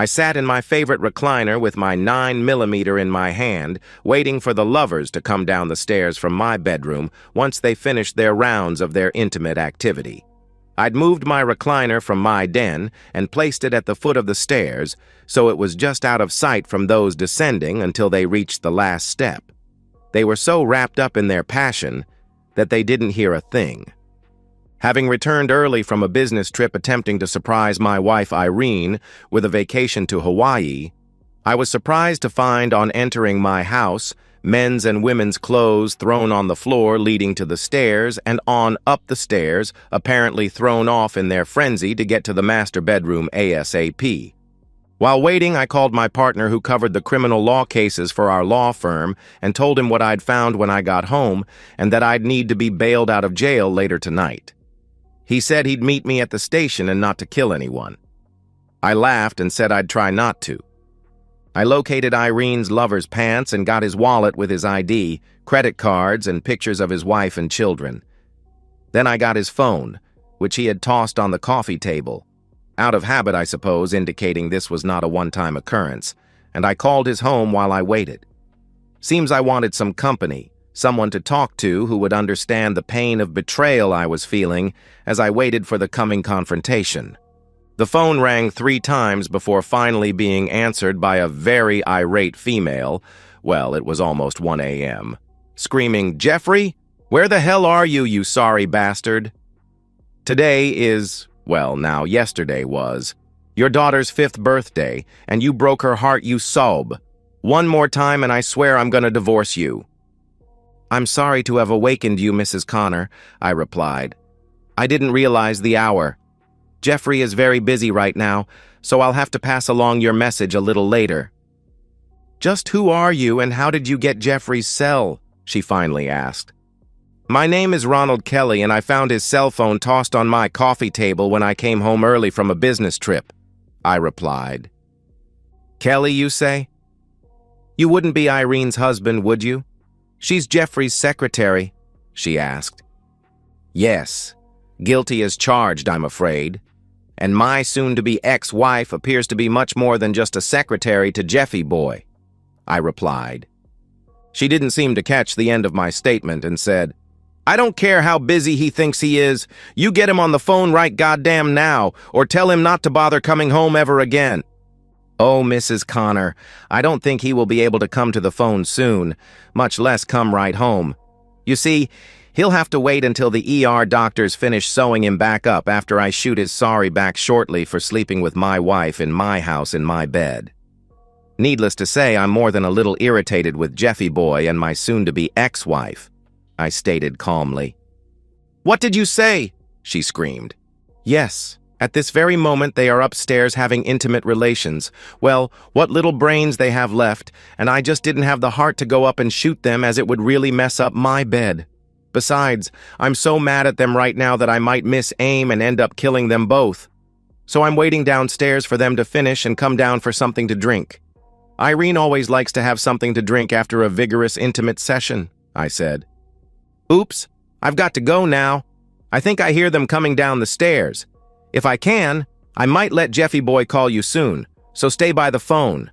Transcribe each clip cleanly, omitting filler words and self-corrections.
I sat in my favorite recliner with my 9mm in my hand, waiting for the lovers to come down the stairs from my bedroom once they finished their rounds of their intimate activity. I'd moved my recliner from my den and placed it at the foot of the stairs, so it was just out of sight from those descending until they reached the last step. They were so wrapped up in their passion that they didn't hear a thing. Having returned early from a business trip attempting to surprise my wife Irene with a vacation to Hawaii, I was surprised to find on entering my house men's and women's clothes thrown on the floor leading to the stairs and on up the stairs, apparently thrown off in their frenzy to get to the master bedroom ASAP. While waiting, I called my partner who covered the criminal law cases for our law firm and told him what I'd found when I got home and that I'd need to be bailed out of jail later tonight. He said he'd meet me at the station and not to kill anyone. I laughed and said I'd try not to. I located Irene's lover's pants and got his wallet with his ID, credit cards, and pictures of his wife and children. Then I got his phone, which he had tossed on the coffee table. Out of habit, I suppose, indicating this was not a one-time occurrence, and I called his home while I waited. Seems I wanted some company, someone to talk to who would understand the pain of betrayal I was feeling as I waited for the coming confrontation. The phone rang 3 times before finally being answered by a very irate female, well, it was almost 1 a.m., screaming, "Jeffrey, where the hell are you, you sorry bastard? Today is, well, now yesterday was, your daughter's 5th birthday, and you broke her heart, you sob. One more time and I swear I'm gonna divorce you." "I'm sorry to have awakened you, Mrs. Connor," I replied. "I didn't realize the hour. Jeffrey is very busy right now, so I'll have to pass along your message a little later." "Just who are you and how did you get Jeffrey's cell?" she finally asked. "My name is Ronald Kelly and I found his cell phone tossed on my coffee table when I came home early from a business trip," I replied. "Kelly, you say? You wouldn't be Irene's husband, would you? She's Jeffrey's secretary," she asked. "Yes, guilty as charged, I'm afraid. And my soon-to-be ex-wife appears to be much more than just a secretary to Jeffy boy," I replied. She didn't seem to catch the end of my statement and said, "I don't care how busy he thinks he is. You get him on the phone right goddamn now, or tell him not to bother coming home ever again." "Oh, Mrs. Connor, I don't think he will be able to come to the phone soon, much less come right home. You see, he'll have to wait until the ER doctors finish sewing him back up after I shoot his sorry back shortly for sleeping with my wife in my house in my bed." Needless to say, I'm more than a little irritated with Jeffy boy and my soon-to-be ex-wife, I stated calmly. "What did you say?" she screamed. "Yes. At this very moment, they are upstairs having intimate relations. Well, what little brains they have left, and I just didn't have the heart to go up and shoot them as it would really mess up my bed. Besides, I'm so mad at them right now that I might miss aim and end up killing them both. So I'm waiting downstairs for them to finish and come down for something to drink. Irene always likes to have something to drink after a vigorous, intimate session," I said. "Oops, I've got to go now. I think I hear them coming down the stairs. If I can, I might let Jeffy boy call you soon, so stay by the phone.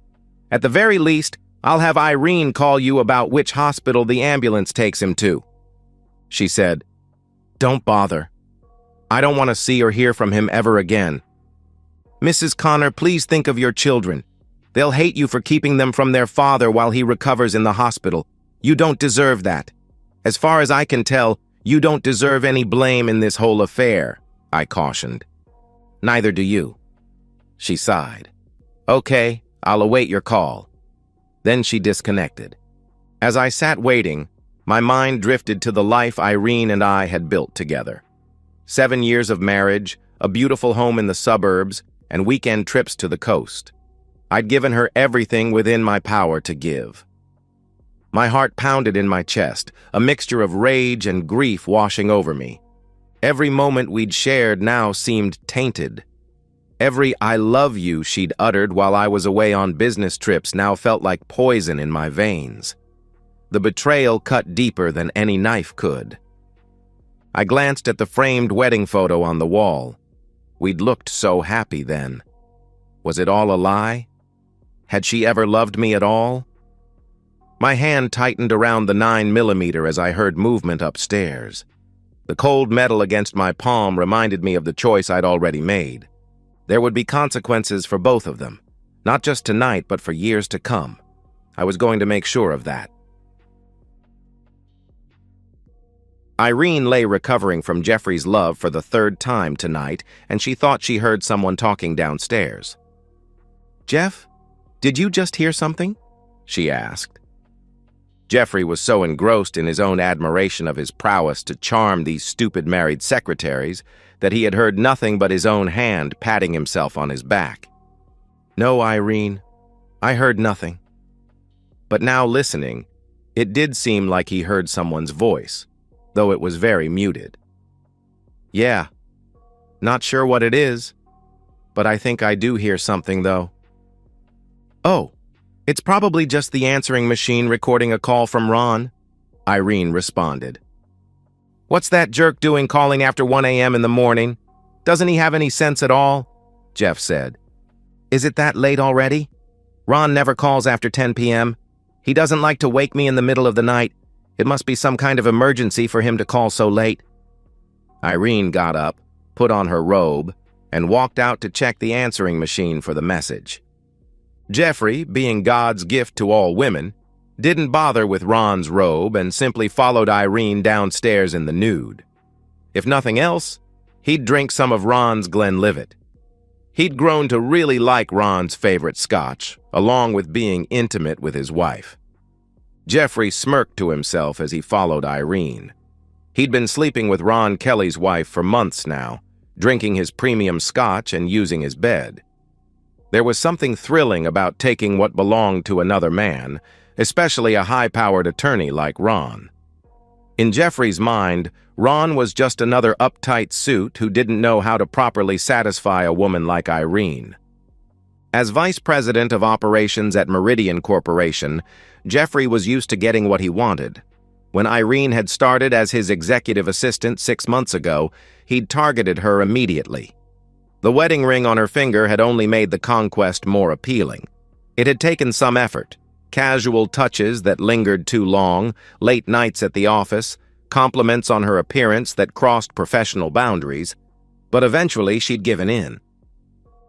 At the very least, I'll have Irene call you about which hospital the ambulance takes him to." She said, "Don't bother. I don't want to see or hear from him ever again. Mrs. Connor, please think of your children. They'll hate you for keeping them from their father while he recovers in the hospital. You don't deserve that. As far as I can tell, you don't deserve any blame in this whole affair," I cautioned. "Neither do you." She sighed. "Okay, I'll await your call." Then she disconnected. As I sat waiting, my mind drifted to the life Irene and I had built together. 7 years of marriage, a beautiful home in the suburbs, and weekend trips to the coast. I'd given her everything within my power to give. My heart pounded in my chest, a mixture of rage and grief washing over me. Every moment we'd shared now seemed tainted. Every "I love you" she'd uttered while I was away on business trips now felt like poison in my veins. The betrayal cut deeper than any knife could. I glanced at the framed wedding photo on the wall. We'd looked so happy then. Was it all a lie? Had she ever loved me at all? My hand tightened around the 9mm as I heard movement upstairs. The cold metal against my palm reminded me of the choice I'd already made. There would be consequences for both of them, not just tonight, but for years to come. I was going to make sure of that. Irene lay recovering from Jeffrey's love for the third time tonight, and she thought she heard someone talking downstairs. "Jeff, did you just hear something?" she asked. Jeffrey was so engrossed in his own admiration of his prowess to charm these stupid married secretaries that he had heard nothing but his own hand patting himself on his back. "No, Irene, I heard nothing." But now listening, it did seem like he heard someone's voice, though it was very muted. "Yeah, not sure what it is, but I think I do hear something, though." "Oh, it's probably just the answering machine recording a call from Ron," Irene responded. "What's that jerk doing calling after 1 a.m. in the morning? Doesn't he have any sense at all?" Jeff said. "Is it that late already? Ron never calls after 10 p.m. He doesn't like to wake me in the middle of the night. It must be some kind of emergency for him to call so late." Irene got up, put on her robe, and walked out to check the answering machine for the message. Jeffrey, being God's gift to all women, didn't bother with Ron's robe and simply followed Irene downstairs in the nude. If nothing else, he'd drink some of Ron's Glenlivet. He'd grown to really like Ron's favorite scotch, along with being intimate with his wife. Jeffrey smirked to himself as he followed Irene. He'd been sleeping with Ron Kelly's wife for months now, drinking his premium scotch and using his bed. There was something thrilling about taking what belonged to another man, especially a high-powered attorney like Ron. In Jeffrey's mind, Ron was just another uptight suit who didn't know how to properly satisfy a woman like Irene. As vice president of operations at Meridian Corporation, Jeffrey was used to getting what he wanted. When Irene had started as his executive assistant 6 months ago, he'd targeted her immediately. The wedding ring on her finger had only made the conquest more appealing. It had taken some effort, casual touches that lingered too long, late nights at the office, compliments on her appearance that crossed professional boundaries, but eventually she'd given in.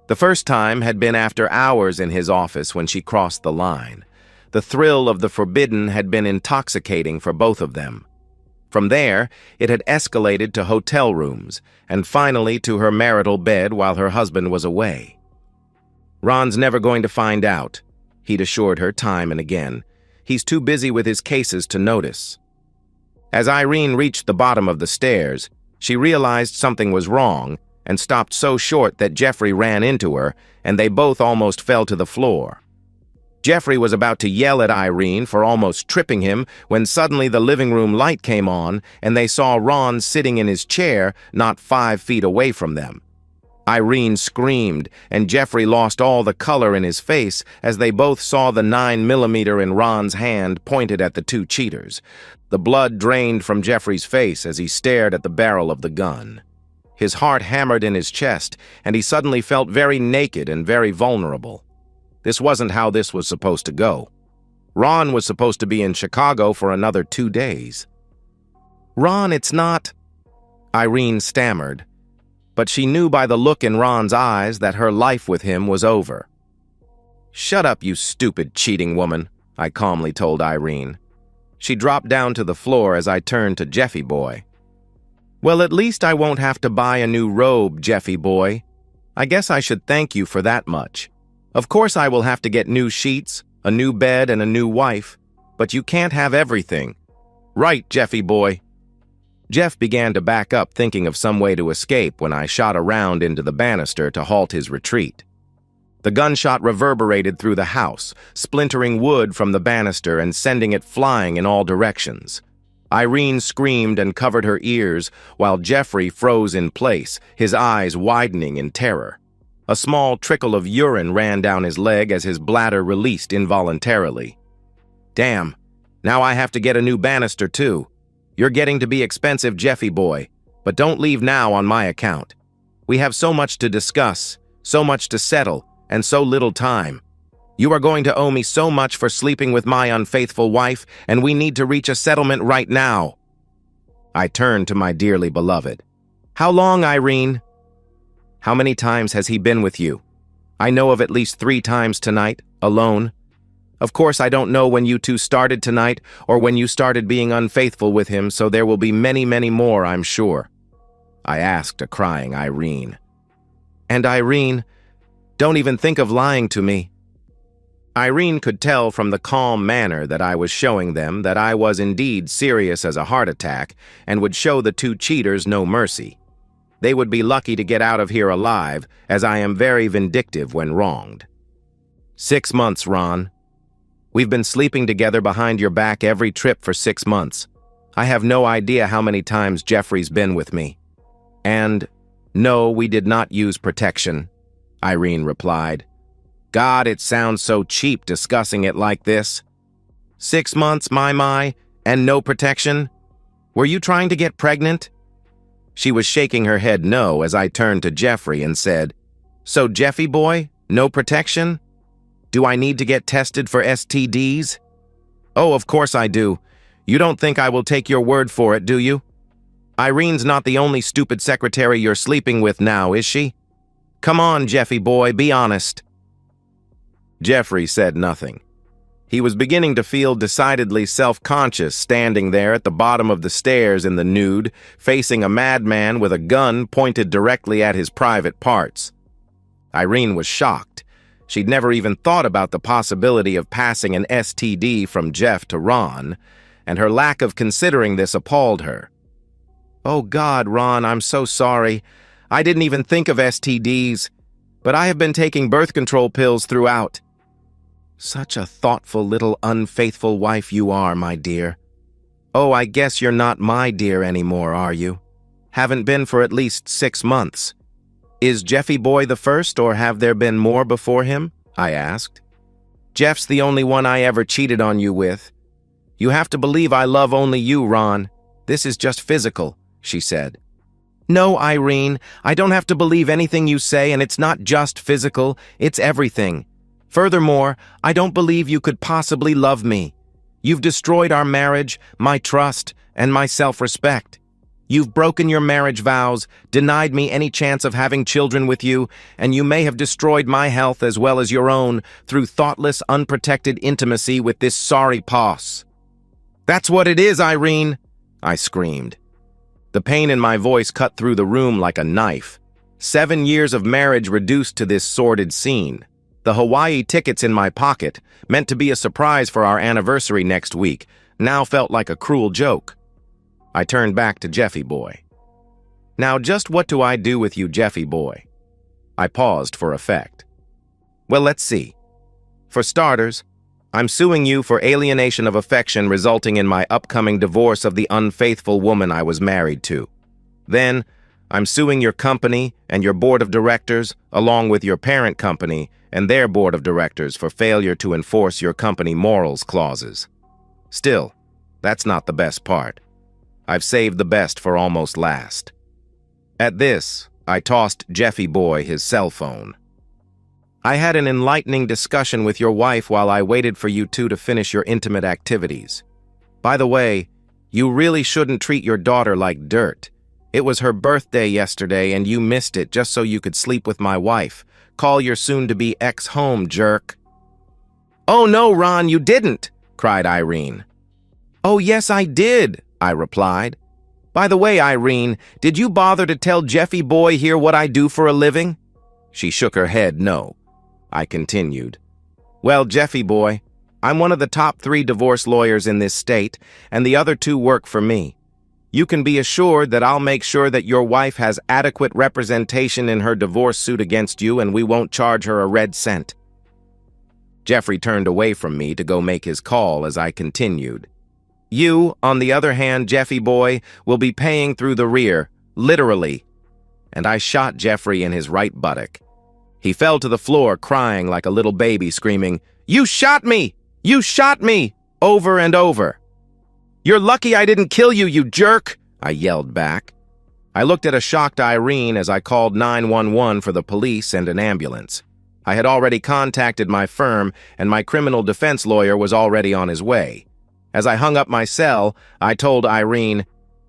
The first time had been after hours in his office when she crossed the line. The thrill of the forbidden had been intoxicating for both of them. From there, it had escalated to hotel rooms, and finally to her marital bed while her husband was away. "Ron's never going to find out," he'd assured her time and again. "He's too busy with his cases to notice." As Irene reached the bottom of the stairs, she realized something was wrong and stopped so short that Jeffrey ran into her, and they both almost fell to the floor. Jeffrey was about to yell at Irene for almost tripping him when suddenly the living room light came on and they saw Ron sitting in his chair not 5 feet away from them. Irene screamed, and Jeffrey lost all the color in his face as they both saw the 9mm in Ron's hand pointed at the two cheaters. The blood drained from Jeffrey's face as he stared at the barrel of the gun. His heart hammered in his chest, and he suddenly felt very naked and very vulnerable. This wasn't how this was supposed to go. Ron was supposed to be in Chicago for another 2 days. "Ron, it's not..." Irene stammered, but she knew by the look in Ron's eyes that her life with him was over. "Shut up, you stupid cheating woman," I calmly told Irene. She dropped down to the floor as I turned to Jeffy boy. "Well, at least I won't have to buy a new robe, Jeffy boy. I guess I should thank you for that much. Of course I will have to get new sheets, a new bed, and a new wife, but you can't have everything. Right, Jeffy boy." Jeff began to back up, thinking of some way to escape when I shot around into the banister to halt his retreat. The gunshot reverberated through the house, splintering wood from the banister and sending it flying in all directions. Irene screamed and covered her ears, while Jeffrey froze in place, his eyes widening in terror. A small trickle of urine ran down his leg as his bladder released involuntarily. "Damn, now I have to get a new banister too. You're getting to be expensive, Jeffy boy, but don't leave now on my account. We have so much to discuss, so much to settle, and so little time. You are going to owe me so much for sleeping with my unfaithful wife, and we need to reach a settlement right now." I turned to my dearly beloved. "How long, Irene?" "How many times has he been with you?" "I know of at least 3 times tonight, alone. Of course, I don't know when you two started tonight or when you started being unfaithful with him, so there will be many, many more, I'm sure." I asked a crying Irene. "And Irene, don't even think of lying to me." Irene could tell from the calm manner that I was showing them that I was indeed serious as a heart attack and would show the 2 cheaters no mercy. They would be lucky to get out of here alive, as I am very vindictive when wronged. 6 months, Ron. We've been sleeping together behind your back every trip for 6 months. I have no idea how many times Jeffrey's been with me. And, no, we did not use protection, Irene replied. God, it sounds so cheap discussing it like this. 6 months, my, and no protection? Were you trying to get pregnant? She was shaking her head no as I turned to Jeffrey and said, So Jeffy boy, no protection? Do I need to get tested for STDs? Oh, of course I do. You don't think I will take your word for it, do you? Irene's not the only stupid secretary you're sleeping with now, is she? Come on, Jeffy boy, be honest. Jeffrey said nothing. He was beginning to feel decidedly self-conscious standing there at the bottom of the stairs in the nude, facing a madman with a gun pointed directly at his private parts. Irene was shocked. She'd never even thought about the possibility of passing an STD from Jeff to Ron, and her lack of considering this appalled her. Oh God, Ron, I'm so sorry. I didn't even think of STDs, but I have been taking birth control pills throughout. Such a thoughtful little unfaithful wife you are, my dear. Oh, I guess you're not my dear anymore, are you? Haven't been for at least 6 months. Is Jeffy boy the first, or have there been more before him? I asked. Jeff's the only one I ever cheated on you with. You have to believe I love only you, Ron. This is just physical, she said. No, Irene, I don't have to believe anything you say, and it's not just physical, it's everything. Furthermore, I don't believe you could possibly love me. You've destroyed our marriage, my trust, and my self-respect. You've broken your marriage vows, denied me any chance of having children with you, and you may have destroyed my health as well as your own through thoughtless, unprotected intimacy with this sorry poss. That's what it is, Irene, I screamed. The pain in my voice cut through the room like a knife. 7 years of marriage reduced to this sordid scene. The Hawaii tickets in my pocket, meant to be a surprise for our anniversary next week, now felt like a cruel joke. I turned back to Jeffy boy. Now, just what do I do with you, Jeffy boy? I paused for effect. Well, let's see. For starters, I'm suing you for alienation of affection resulting in my upcoming divorce of the unfaithful woman I was married to. Then, I'm suing your company and your board of directors, along with your parent company and their board of directors for failure to enforce your company morals clauses. Still, that's not the best part. I've saved the best for almost last. At this, I tossed Jeffy boy his cell phone. I had an enlightening discussion with your wife while I waited for you two to finish your intimate activities. By the way, you really shouldn't treat your daughter like dirt. It was her birthday yesterday and you missed it just so you could sleep with my wife. Call your soon-to-be ex home, jerk. Oh no, Ron, you didn't, cried Irene. Oh yes, I did, I replied. By the way, Irene, did you bother to tell Jeffy boy here what I do for a living? She shook her head no. I continued. Well, Jeffy boy, I'm one of the top 3 divorce lawyers in this state, and the other 2 work for me. You can be assured that I'll make sure that your wife has adequate representation in her divorce suit against you, and we won't charge her a red cent. Jeffrey turned away from me to go make his call as I continued. You, on the other hand, Jeffy boy, will be paying through the rear, literally. And I shot Jeffrey in his right buttock. He fell to the floor crying like a little baby, screaming, You shot me! You shot me! Over and over. You're lucky I didn't kill you, you jerk! I yelled back. I looked at a shocked Irene as I called 911 for the police and an ambulance. I had already contacted my firm, and my criminal defense lawyer was already on his way. As I hung up my cell, I told Irene,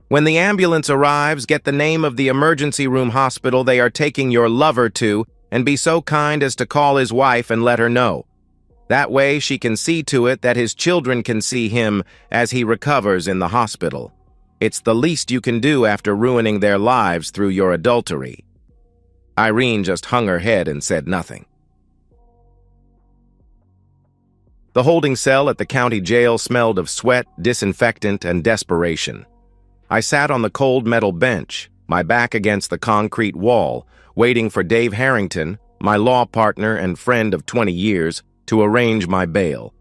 "When the ambulance arrives, get the name of the emergency room hospital they are taking your lover to, and be so kind as to call his wife and let her know. That way she can see to it that his children can see him as he recovers in the hospital. It's the least you can do after ruining their lives through your adultery." Irene just hung her head and said nothing. The holding cell at the county jail smelled of sweat, disinfectant, and desperation. I sat on the cold metal bench, my back against the concrete wall, waiting for Dave Harrington, my law partner and friend of 20 years, to arrange my bail.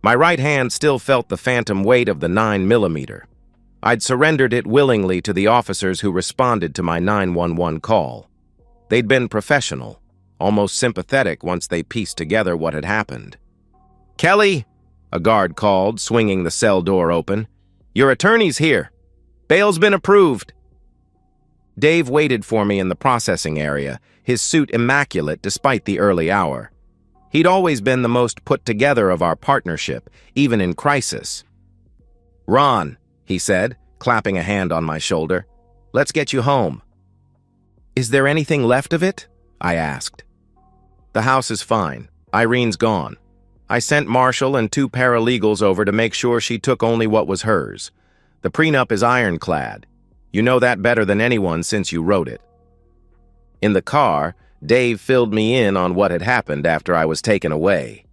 My right hand still felt the phantom weight of the 9mm. I'd surrendered it willingly to the officers who responded to my 911 call. They'd been professional, almost sympathetic once they pieced together what had happened. "Kelly," a guard called, swinging the cell door open, "your attorney's here. Bail's been approved." Dave waited for me in the processing area, his suit immaculate despite the early hour. He'd always been the most put together of our partnership, even in crisis. "Ron," he said, clapping a hand on my shoulder, "let's get you home." "Is there anything left of it?" I asked. "The house is fine. Irene's gone. I sent Marshall and 2 paralegals over to make sure she took only what was hers. The prenup is ironclad. You know that better than anyone since you wrote it." In the car, Dave filled me in on what had happened after I was taken away.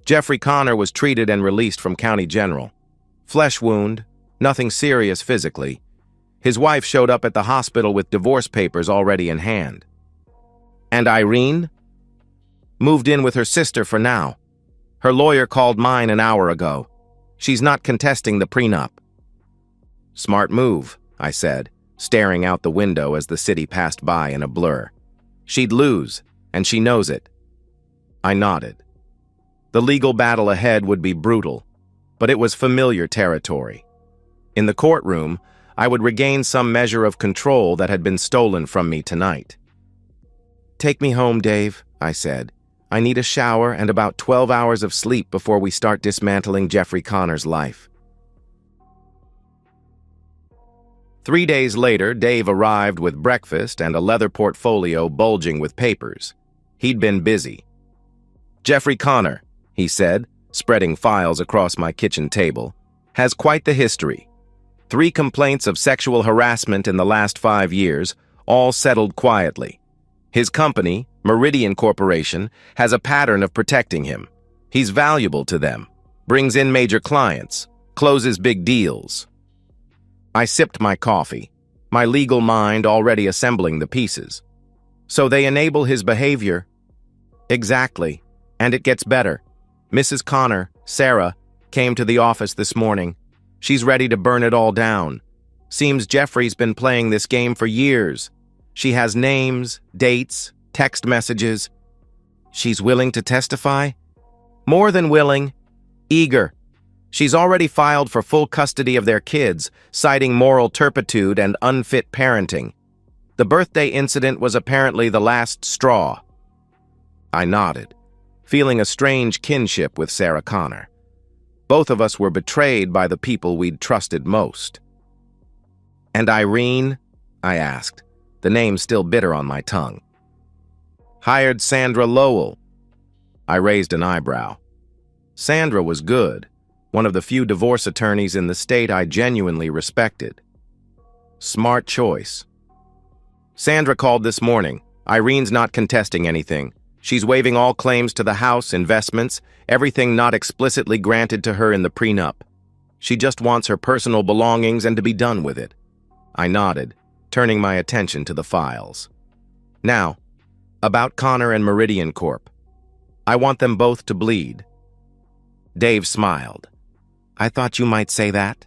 Jeffrey Connor was treated and released from County General. Flesh wound, nothing serious physically. His wife showed up at the hospital with divorce papers already in hand. And Irene? Moved in with her sister for now. Her lawyer called mine an hour ago. She's not contesting the prenup. "Smart move," I said, staring out the window as the city passed by in a blur. "She'd lose, and she knows it." I nodded. The legal battle ahead would be brutal, but it was familiar territory. In the courtroom, I would regain some measure of control that had been stolen from me tonight. "Take me home, Dave," I said. "I need a shower and about 12 hours of sleep before we start dismantling Jeffrey Connor's life." 3 days later, Dave arrived with breakfast and a leather portfolio bulging with papers. He'd been busy. "Jeffrey Connor," he said, spreading files across my kitchen table, "has quite the history. 3 complaints of sexual harassment in the last 5 years, all settled quietly. His company, Meridian Corporation, has a pattern of protecting him. He's valuable to them, brings in major clients, closes big deals." I sipped my coffee, my legal mind already assembling the pieces. "So they enable his behavior?" "Exactly, and it gets better. Mrs. Connor, Sarah, came to the office this morning. She's ready to burn it all down. Seems Jeffrey's been playing this game for years. She has names, dates, text messages. She's willing to testify? More than willing, eager. She's already filed for full custody of their kids, citing moral turpitude and unfit parenting. The birthday incident was apparently the last straw." I nodded, feeling a strange kinship with Sarah Connor. Both of us were betrayed by the people we'd trusted most. "And Irene?" I asked, the name still bitter on my tongue. "Hired Sandra Lowell." I raised an eyebrow. Sandra was good, one of the few divorce attorneys in the state I genuinely respected. Smart choice. "Sandra called this morning. Irene's not contesting anything. She's waiving all claims to the house, investments, everything not explicitly granted to her in the prenup. She just wants her personal belongings and to be done with it." I nodded, turning my attention to the files. "Now, about Connor and Meridian Corp. I want them both to bleed." Dave smiled. "I thought you might say that."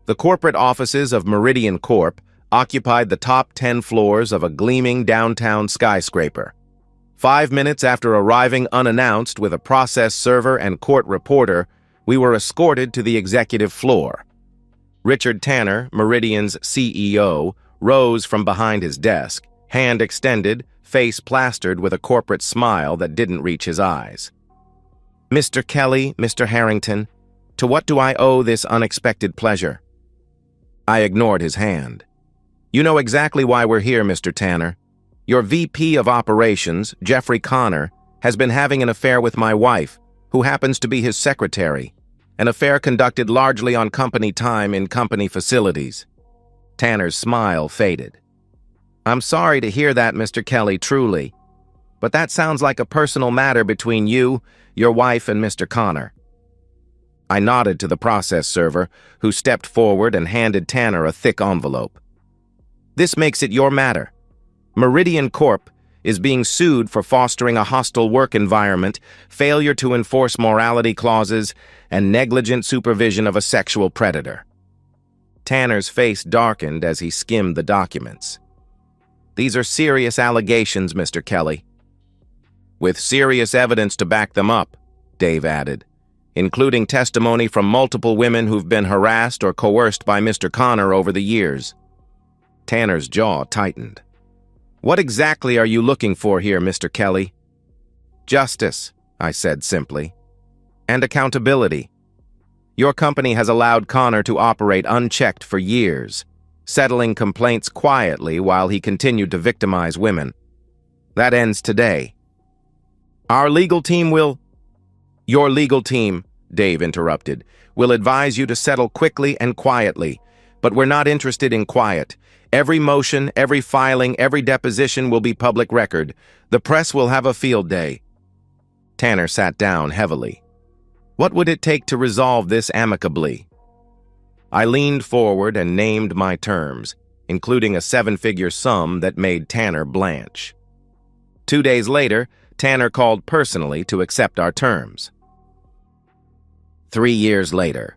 The corporate offices of Meridian Corp occupied the top 10 floors of a gleaming downtown skyscraper. 5 minutes after arriving unannounced with a process server and court reporter, we were escorted to the executive floor. Richard Tanner, Meridian's CEO, rose from behind his desk, hand extended, face plastered with a corporate smile that didn't reach his eyes. "Mr. Kelly, Mr. Harrington, to what do I owe this unexpected pleasure?" I ignored his hand. "You know exactly why we're here, Mr. Tanner. Your VP of Operations, Jeffrey Connor, has been having an affair with my wife, who happens to be his secretary, an affair conducted largely on company time in company facilities." Tanner's smile faded. "I'm sorry to hear that, Mr. Kelly, truly. But that sounds like a personal matter between you, your wife, and Mr. Connor." I nodded to the process server, who stepped forward and handed Tanner a thick envelope. "This makes it your matter. Meridian Corp. is being sued for fostering a hostile work environment, failure to enforce morality clauses, and negligent supervision of a sexual predator." Tanner's face darkened as he skimmed the documents. "These are serious allegations, Mr. Kelly." "With serious evidence to back them up," Dave added, "including testimony from multiple women who've been harassed or coerced by Mr. Connor over the years." Tanner's jaw tightened. "What exactly are you looking for here, Mr. Kelly?" "Justice," I said simply, "and accountability. Your company has allowed Connor to operate unchecked for years, settling complaints quietly while he continued to victimize women. That ends today. Our legal team will—" "Your legal team," Dave interrupted, "will advise you to settle quickly and quietly, but we're not interested in quiet. Every motion, every filing, every deposition will be public record. The press will have a field day." Tanner sat down heavily. "What would it take to resolve this amicably?" I leaned forward and named my terms, including a 7-figure sum that made Tanner blanch. 2 days later, Tanner called personally to accept our terms. 3 years later.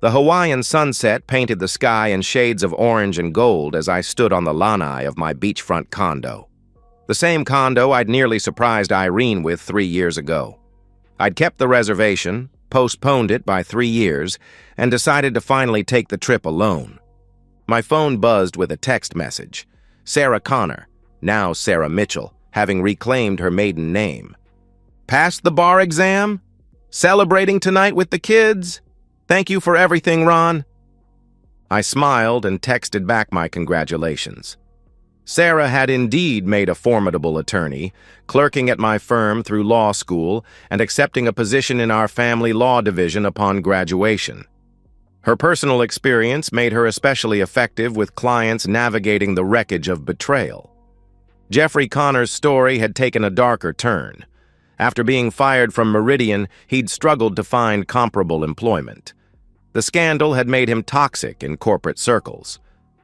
The Hawaiian sunset painted the sky in shades of orange and gold as I stood on the lanai of my beachfront condo. The same condo I'd nearly surprised Irene with 3 years ago. I'd kept the reservation, postponed it by 3 years, and decided to finally take the trip alone. My phone buzzed with a text message. Sarah Connor, now Sarah Mitchell, having reclaimed her maiden name. "Passed the bar exam? Celebrating tonight with the kids? Thank you for everything, Ron." I smiled and texted back my congratulations. Sarah had indeed made a formidable attorney, clerking at my firm through law school and accepting a position in our family law division upon graduation. Her personal experience made her especially effective with clients navigating the wreckage of betrayal. Jeffrey Connor's story had taken a darker turn. After being fired from Meridian, he'd struggled to find comparable employment. The scandal had made him toxic in corporate circles.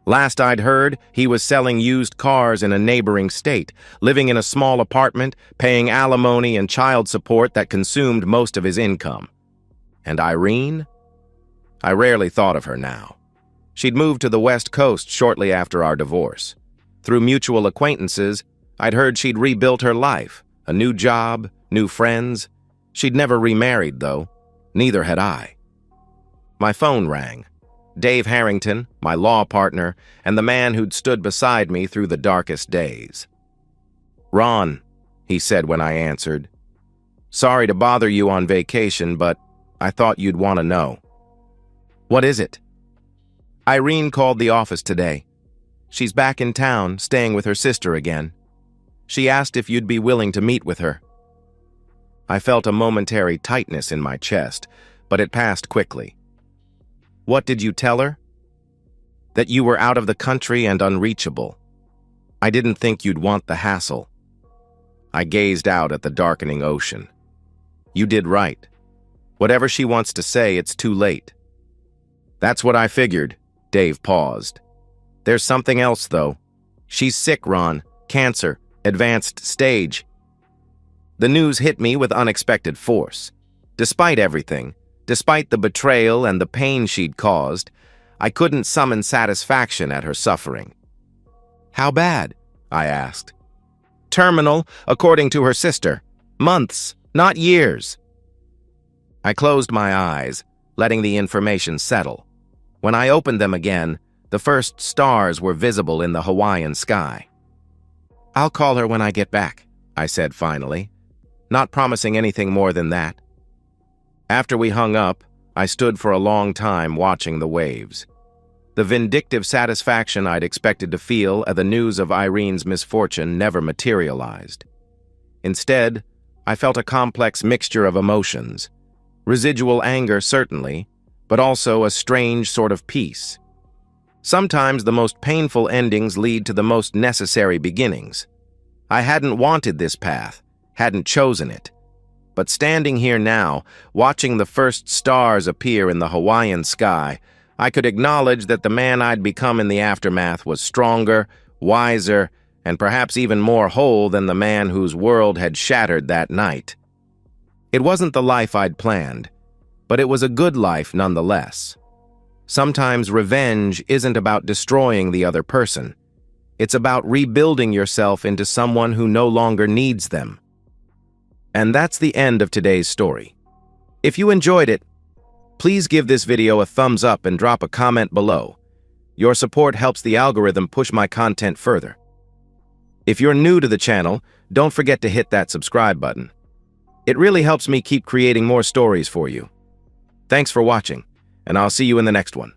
Last I'd heard, he was selling used cars in a neighboring state, living in a small apartment, paying alimony and child support that consumed most of his income. And Irene? I rarely thought of her now. She'd moved to the West Coast shortly after our divorce. Through mutual acquaintances, I'd heard she'd rebuilt her life, a new job, new friends. She'd never remarried, though. Neither had I. My phone rang. Dave Harrington, my law partner, and the man who'd stood beside me through the darkest days. "Ron," he said when I answered. "Sorry to bother you on vacation, but I thought you'd want to know." "What is it?" "Irene called the office today. She's back in town, staying with her sister again. She asked if you'd be willing to meet with her." I felt a momentary tightness in my chest, but it passed quickly. "What did you tell her?" "That you were out of the country and unreachable. I didn't think you'd want the hassle." I gazed out at the darkening ocean. "You did right. Whatever she wants to say, it's too late." "That's what I figured." Dave paused. "There's something else, though. She's sick, Ron. Cancer. Advanced stage." The news hit me with unexpected force. Despite everything, despite the betrayal and the pain she'd caused, I couldn't summon satisfaction at her suffering. "How bad?" I asked. "Terminal, according to her sister. Months, not years." I closed my eyes, letting the information settle. When I opened them again, The first stars were visible in the Hawaiian sky. "I'll call her when I get back," I said finally, not promising anything more than that. After we hung up, I stood for a long time watching the waves. The vindictive satisfaction I'd expected to feel at the news of Irene's misfortune never materialized. Instead, I felt a complex mixture of emotions. Residual anger, certainly, but also a strange sort of peace. Sometimes the most painful endings lead to the most necessary beginnings. I hadn't wanted this path, hadn't chosen it. But standing here now, watching the first stars appear in the Hawaiian sky, I could acknowledge that the man I'd become in the aftermath was stronger, wiser, and perhaps even more whole than the man whose world had shattered that night. It wasn't the life I'd planned, but it was a good life nonetheless. Sometimes revenge isn't about destroying the other person. It's about rebuilding yourself into someone who no longer needs them. And that's the end of today's story. If you enjoyed it, please give this video a thumbs up and drop a comment below. Your support helps the algorithm push my content further. If you're new to the channel, don't forget to hit that subscribe button. It really helps me keep creating more stories for you. Thanks for watching, and I'll see you in the next one.